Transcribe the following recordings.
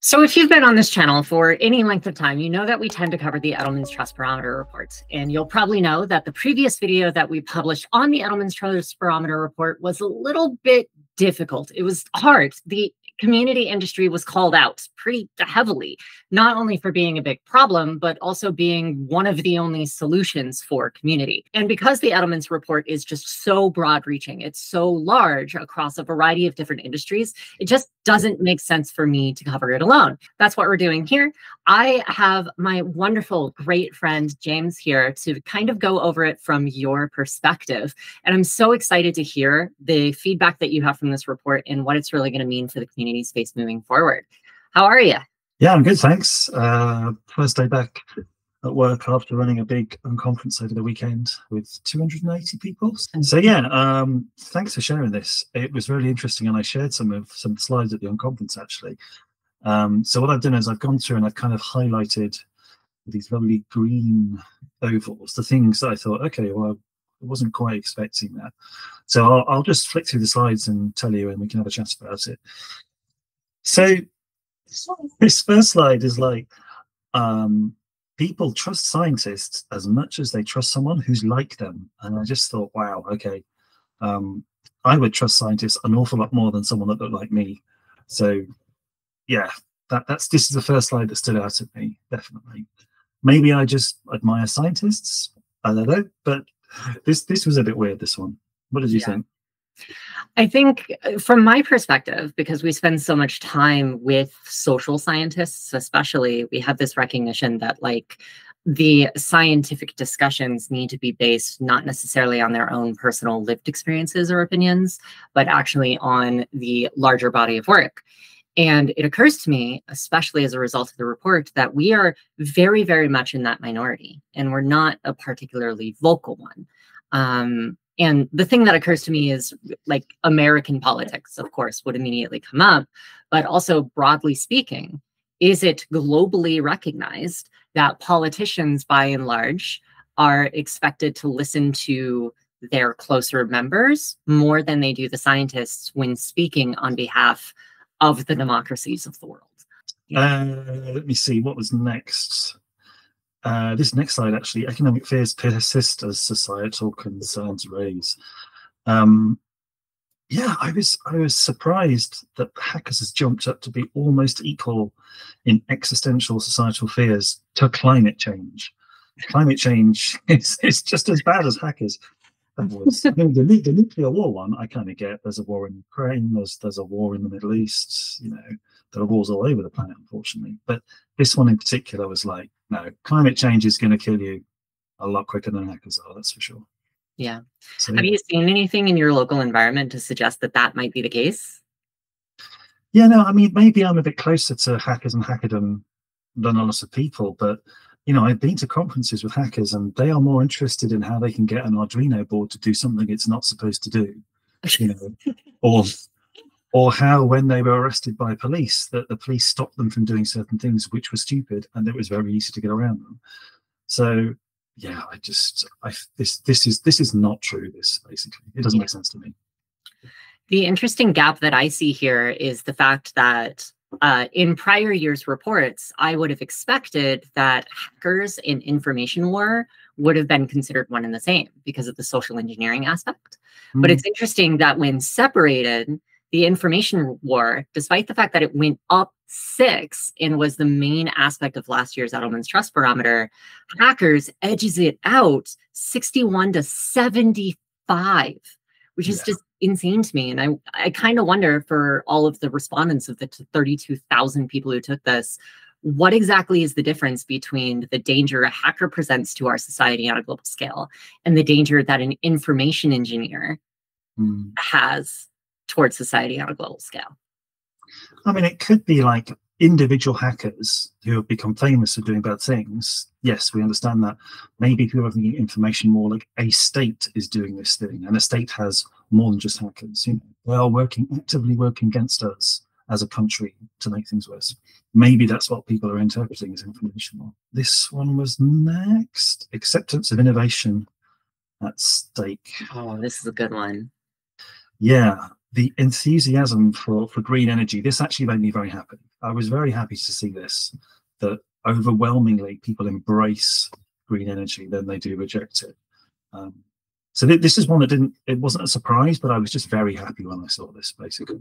So if you've been on this channel for any length of time, you know that we tend to cover the Edelman Trust Barometer reports. And you'll probably know that the previous video that we published on the Edelman Trust Barometer report was a little bit difficult. It was hard. The community industry was called out pretty heavily, not only for being a big problem, but also being one of the only solutions for community. And because the Edelman's report is just so broad reaching, it's so large across a variety of different industries, it just doesn't make sense for me to cover it alone. That's what we're doing here. I have my wonderful, great friend, James, here to kind of go over it from your perspective. And I'm so excited to hear the feedback that you have from this report and what it's really going to mean for the community space moving forward. How are you? Yeah, I'm good, thanks. First day back at work after running a big conference over the weekend with 280 people. So yeah, thanks for sharing this. It was really interesting, and I shared some slides at the conference actually. So what I've done is I've gone through and I've kind of highlighted these lovely green ovals, the things that I thought, okay, well, I wasn't quite expecting that. So I'll just flick through the slides and tell you, and we can have a chat about it. So this first slide is like, people trust scientists as much as they trust someone who's like them. And I just thought, wow, okay, I would trust scientists an awful lot more than someone that looked like me. So yeah, this is the first slide that stood out at me, definitely. Maybe I just admire scientists, I don't know, but this was a bit weird, this one. What did you think? I think from my perspective, because we spend so much time with social scientists, especially, we have this recognition that like the scientific discussions need to be based not necessarily on their own personal lived experiences or opinions, but actually on the larger body of work. And it occurs to me, especially as a result of the report, that we are very, very much in that minority, and we're not a particularly vocal one. And the thing that occurs to me is like American politics, of course, would immediately come up, but also broadly speaking, is it globally recognized that politicians by and large are expected to listen to their closer members more than they do the scientists when speaking on behalf of the democracies of the world? Let me see, what was next? This next slide, actually, economic fears persist as societal concerns raise. Yeah, I was surprised that hackers has jumped up to be almost equal in existential societal fears to climate change. Climate change is just as bad as hackers. I mean, the nuclear war one, I kind of get. There's a war in Ukraine, there's a war in the Middle East, you know, there are wars all over the planet, unfortunately. But this one in particular was like, no, climate change is going to kill you a lot quicker than hackers are, that's for sure. Yeah. So, have you seen anything in your local environment to suggest that that might be the case? Yeah, no, I mean, maybe I'm a bit closer to hackers and hackerdom than a lot of people, but you know, I've been to conferences with hackers and they are more interested in how they can get an Arduino board to do something it's not supposed to do, you know, or how when they were arrested by police, that the police stopped them from doing certain things which were stupid and it was very easy to get around them. So yeah, this is not true, this basically. It doesn't make sense to me. The interesting gap that I see here is the fact that in prior years' reports, I would have expected that hackers in information war would have been considered one and the same because of the social engineering aspect. But it's interesting that when separated, the information war, despite the fact that it went up 6 and was the main aspect of last year's Edelman's Trust Barometer, hackers edges it out 61 to 75, which is just insane to me. And I kind of wonder, for all of the respondents of the 32,000 people who took this, what exactly is the difference between the danger a hacker presents to our society on a global scale and the danger that an information engineer has towards society on a global scale? I mean, it could be like individual hackers who have become famous for doing bad things. Yes, we understand that. Maybe people are thinking information more like a state is doing this thing, and a state has more than just hackers. You know, they are actively working against us as a country to make things worse. Maybe that's what people are interpreting as information law. This one was next. Acceptance of innovation at stake. Oh, this is a good one. Yeah. the enthusiasm for green energy, this actually made me very happy. I was very happy to see this, that overwhelmingly people embrace green energy than they do reject it. So this is one that it wasn't a surprise, but I was just very happy when I saw this, basically.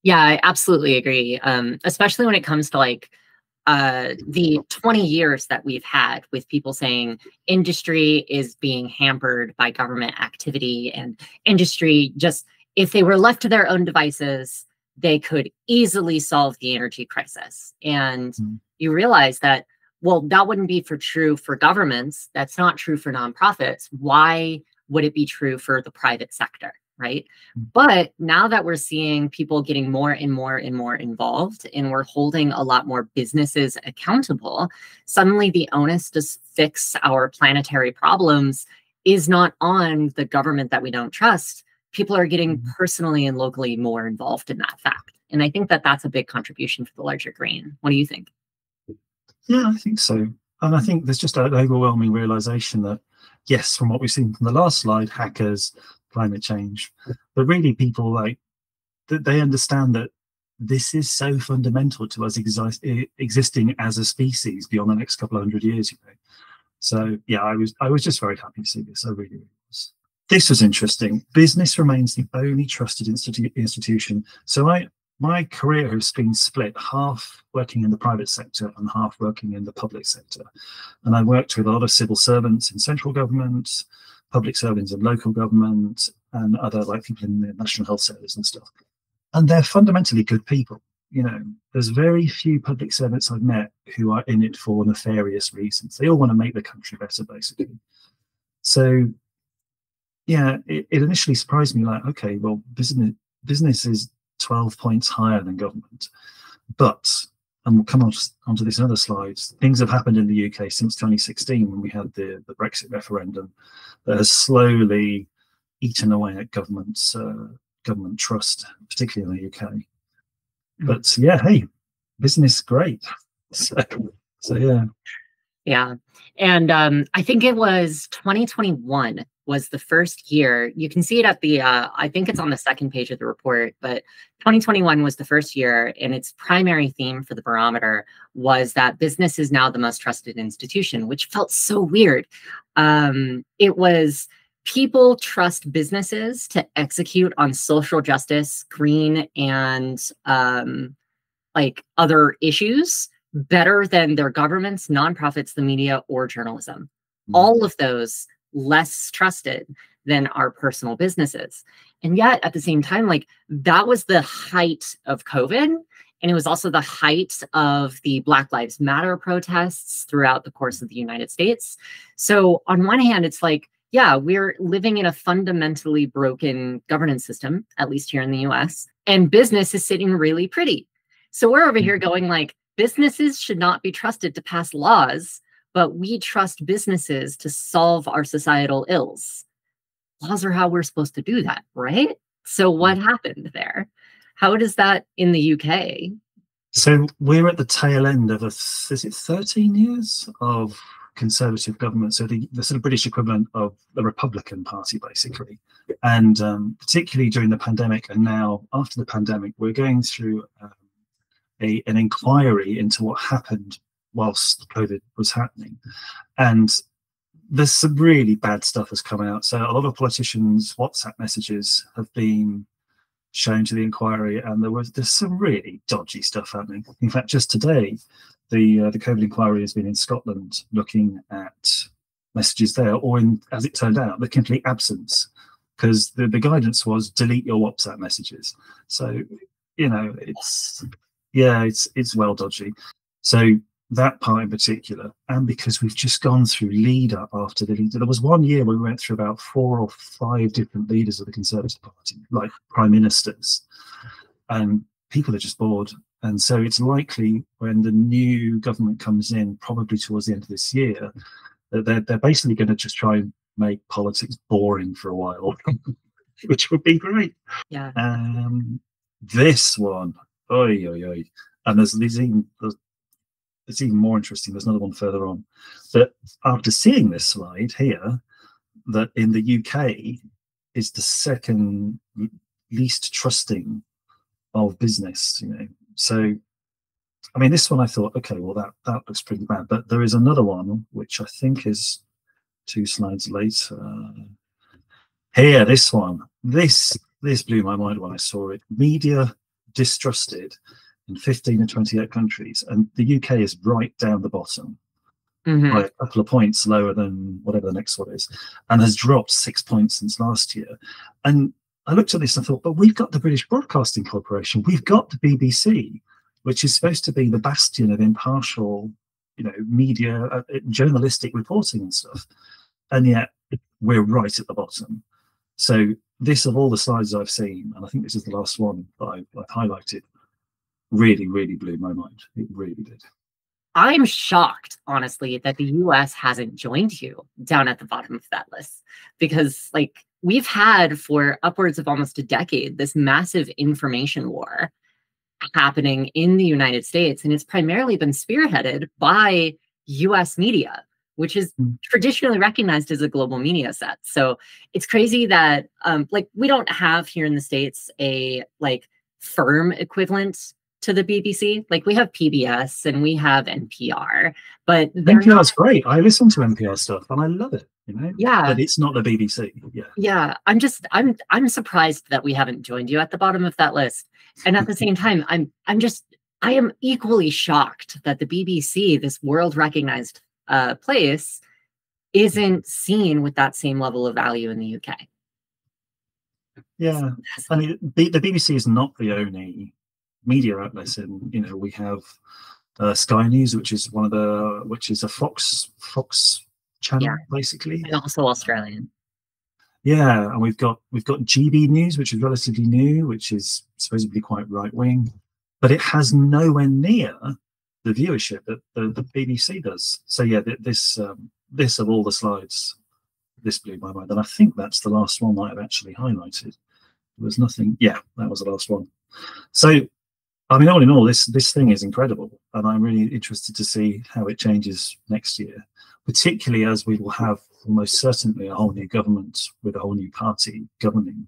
Yeah, I absolutely agree. Especially when it comes to like the 20 years that we've had with people saying industry is being hampered by government activity, and industry just, if they were left to their own devices, they could easily solve the energy crisis. And you realize that, well, that wouldn't be true for governments. That's not true for nonprofits. Why would it be true for the private sector, right? But now that we're seeing people getting more and more and more involved, and we're holding a lot more businesses accountable, suddenly the onus to fix our planetary problems is not on the government that we don't trust. People are getting personally and locally more involved in that fact. And I think that that's a big contribution for the larger green. What do you think? Yeah, I think so. And I think there's just an overwhelming realization that, yes, from what we've seen from the last slide, hackers, climate change, but really people like that, they understand that this is so fundamental to us existing as a species beyond the next couple of 100 years. You know? So yeah, I was just very happy to see this. I really was. This was interesting. Business remains the only trusted institution. So my career has been split, half working in the private sector and half working in the public sector. And I worked with a lot of civil servants in central government, public servants in local government, and other like people in the National Health Service and stuff. And they're fundamentally good people. You know, there's very few public servants I've met who are in it for nefarious reasons. They all want to make the country better, basically. So yeah, it initially surprised me, like, okay, well, business is 12 points higher than government. But, and we'll come on to this in other slides, things have happened in the UK since 2016 when we had the Brexit referendum that has slowly eaten away at government trust, particularly in the UK. But yeah, hey, business great. So yeah. Yeah. And I think it was 2021 was the first year. You can see it at the, I think it's on the second page of the report, but 2021 was the first year, and its primary theme for the barometer was that business is now the most trusted institution, which felt so weird. It was people trust businesses to execute on social justice, green, and like other issues better than their governments, nonprofits, the media, or journalism. All of those less trusted than our personal businesses. And yet at the same time, like that was the height of COVID. And it was also the height of the Black Lives Matter protests throughout the course of the United States. So on one hand, it's like, yeah, we're living in a fundamentally broken governance system, at least here in the US, and business is sitting really pretty. So we're over here going like, businesses should not be trusted to pass laws, but we trust businesses to solve our societal ills. Laws are how we're supposed to do that, right? So what happened there? How does that in the UK? So we're at the tail end of is it 13 years of Conservative government? So the sort of British equivalent of the Republican Party, basically. And particularly during the pandemic, and now after the pandemic, we're going through an inquiry into what happened whilst COVID was happening. And there's some really bad stuff has come out. So a lot of politicians' WhatsApp messages have been shown to the inquiry, and there's some really dodgy stuff happening. In fact, just today, the COVID inquiry has been in Scotland looking at messages there, or as it turned out, the complete absence, because the guidance was delete your WhatsApp messages. So, you know, it's well dodgy. So that part in particular, and because we've just gone through leader after the leader. There was one year where we went through about 4 or 5 different leaders of the Conservative Party, like prime ministers, and people are just bored. And so it's likely when the new government comes in, probably towards the end of this year, that they're basically going to just try and make politics boring for a while, which would be great. Yeah. This one, oi, oi, oi. And it's even more interesting. There's another one further on. But after seeing this slide here, that in the UK is the second least trusting of business, you know. So, I mean, this one I thought, okay, well, that looks pretty bad. But there is another one, which I think is 2 slides later. Here, this one. This blew my mind when I saw it. Media distrusted in 15 and 28 countries. And the UK is right down the bottom by a couple of points lower than whatever the next one is, and has dropped 6 points since last year. And I looked at this and thought, but we've got the British Broadcasting Corporation, we've got the BBC, which is supposed to be the bastion of impartial, you know, media, journalistic reporting and stuff. And yet we're right at the bottom. So this, of all the slides I've seen, and I think this is the last one that I've highlighted, really, really blew my mind. It really did. I'm shocked, honestly, that the US hasn't joined you down at the bottom of that list, because like we've had for upwards of almost a decade this massive information war happening in the United States, and it's primarily been spearheaded by US media, which is traditionally recognized as a global media set. So it's crazy that like we don't have here in the States a like firm equivalent to the BBC. Like we have PBS and we have NPR, but NPR's great. I listen to NPR stuff and I love it, you know. Yeah, but it's not the BBC. Yeah. I'm surprised that we haven't joined you at the bottom of that list. And at the same time, I am equally shocked that the BBC, this world recognized place, isn't seen with that same level of value in the UK. Yeah, I mean, the BBC is not the only media outlets in, you know, we have Sky News, which is a Fox channel, basically, and also Australian. Yeah, and we've got GB News, which is relatively new, which is supposedly quite right wing, but it has nowhere near the viewership that the BBC does. So yeah, this of all the slides, this blew my mind, and I think that's the last one that I've actually highlighted. There was nothing. Yeah, that was the last one. So, I mean, all in all, this thing is incredible, and I'm really interested to see how it changes next year, particularly as we will have almost certainly a whole new government with a whole new party governing.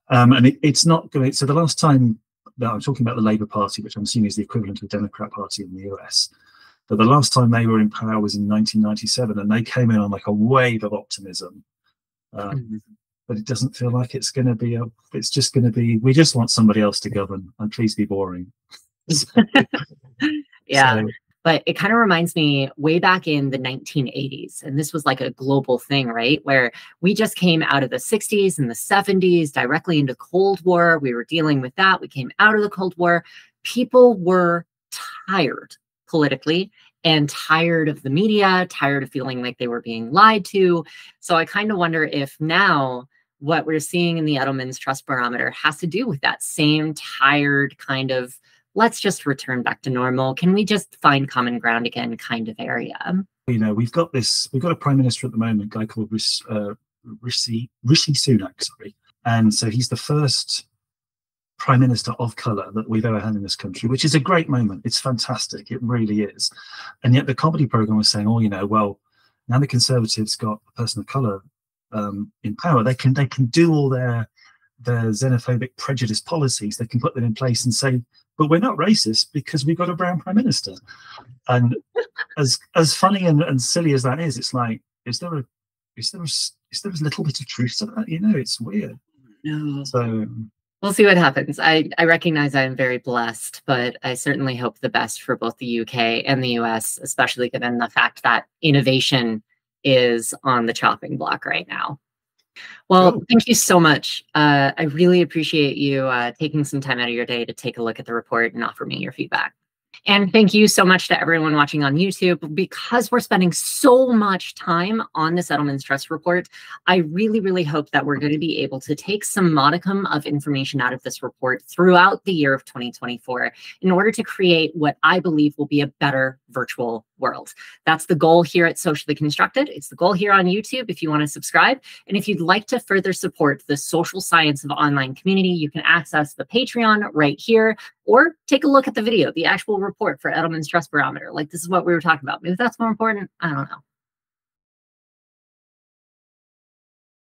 And it's not going to. So the last time that I'm talking about the Labour Party, which I'm assuming is the equivalent of the Democrat Party in the US, but the last time they were in power was in 1997, and they came in on like a wave of optimism. But it doesn't feel like it's going to be it's just going to be, we just want somebody else to govern, and please be boring. Yeah. So, but it kind of reminds me way back in the 1980s, and this was like a global thing, right? Where we just came out of the 60s and the 70s directly into Cold War. We were dealing with that. We came out of the Cold War. People were tired politically, and tired of the media, tired of feeling like they were being lied to. So I kind of wonder if now what we're seeing in the Edelman's Trust Barometer has to do with that same tired kind of, let's just return back to normal. Can we just find common ground again kind of area? You know, we've got a prime minister at the moment, a guy called Rishi Sunak, sorry. And so he's the first prime minister of colour that we've ever had in this country, which is a great moment. It's fantastic. It really is. And yet the comedy programme was saying, oh, you know, well, now the Conservatives got a person of colour in power, they can do all their xenophobic prejudice policies. They can put them in place and say, but we're not racist because we've got a brown prime minister. And as funny and silly as that is, it's like, is there a little bit of truth to that? You know, it's weird. No. So we'll see what happens. I recognize I'm very blessed, but I certainly hope the best for both the UK and the US, especially given the fact that innovation is on the chopping block right now. Well, thank you so much. I really appreciate you taking some time out of your day to take a look at the report and offer me your feedback. And thank you so much to everyone watching on YouTube. Because we're spending so much time on this Edelman's Trust report, I really, really hope that we're going to be able to take some modicum of information out of this report throughout the year of 2024 in order to create what I believe will be a better virtual world. That's the goal here at Socially Constructed. It's the goal here on YouTube if you want to subscribe. And if you'd like to further support the social science of online community, you can access the Patreon right here, or take a look at the video, the actual report for Edelman's Trust Barometer. Like, this is what we were talking about. Maybe that's more important. I don't know.